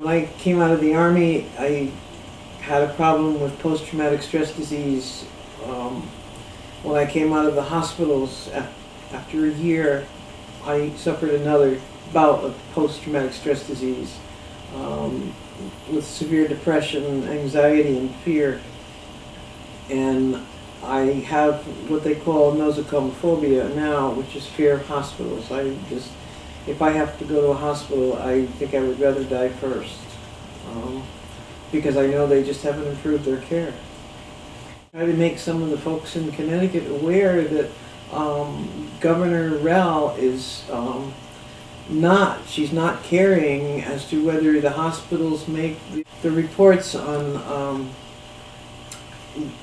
When I came out of the Army, I had a problem with post-traumatic stress disease. When I came out of the hospitals, after a year, I suffered another bout of post-traumatic stress disease with severe depression, anxiety, and fear. And I have what they call nosocomophobia now, which is fear of hospitals. If I have to go to a hospital, I think I would rather die first, because I know they just haven't improved their care. Try to make some of the folks in Connecticut aware that Governor Rao is she's not caring as to whether the hospitals make the reports on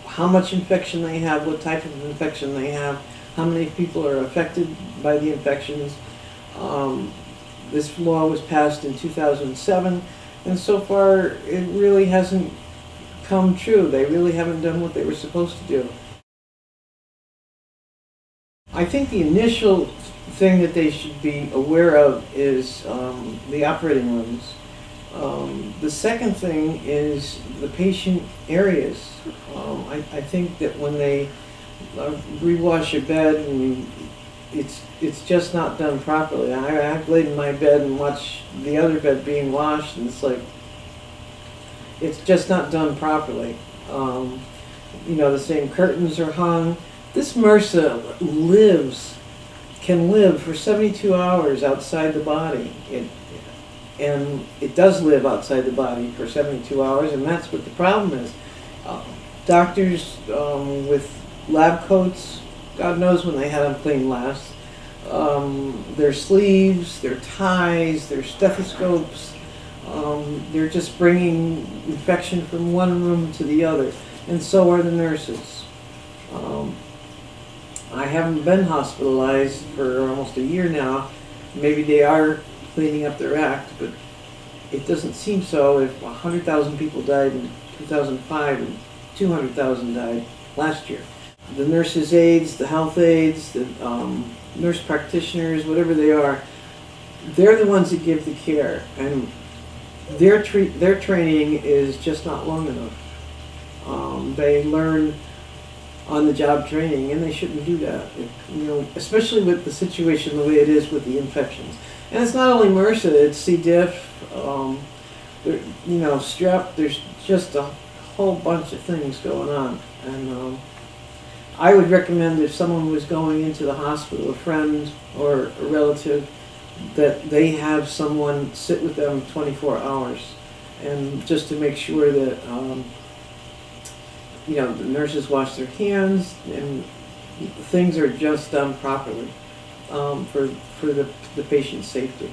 how much infection they have, what type of infection they have, how many people are affected by the infections. This law was passed in 2007, and so far it really hasn't come true. They really haven't done what they were supposed to do. I think the initial thing that they should be aware of is the operating rooms. The second thing is the patient areas. I think that when they rewash a bed, and it's just not done properly. I've laid in my bed and watched the other bed being washed, and it's like, it's just not done properly. You know, the same curtains are hung. This MRSA can live for 72 hours outside the body. And it does live outside the body for 72 hours, and that's what the problem is. Doctors with lab coats, God knows when they had them cleaned last, their sleeves, their ties, their stethoscopes, they're just bringing infection from one room to the other, and so are the nurses. I haven't been hospitalized for almost a year now. Maybe they are cleaning up their act, but it doesn't seem so. If 100,000 people died in 2005 and 200,000 died last year. The nurses' aides, the health aides, the nurse practitioners, whatever they are, they're the ones that give the care, and their training is just not long enough. They learn on-the-job training, and they shouldn't do that. You know, especially with the situation the way it is with the infections. And it's not only MRSA; it's C. diff, you know, strep. There's just a whole bunch of things going on, and I would recommend if someone was going into the hospital, a friend or a relative, that they have someone sit with them 24 hours, and just to make sure that you know, the nurses wash their hands and things are just done properly for the patient's safety.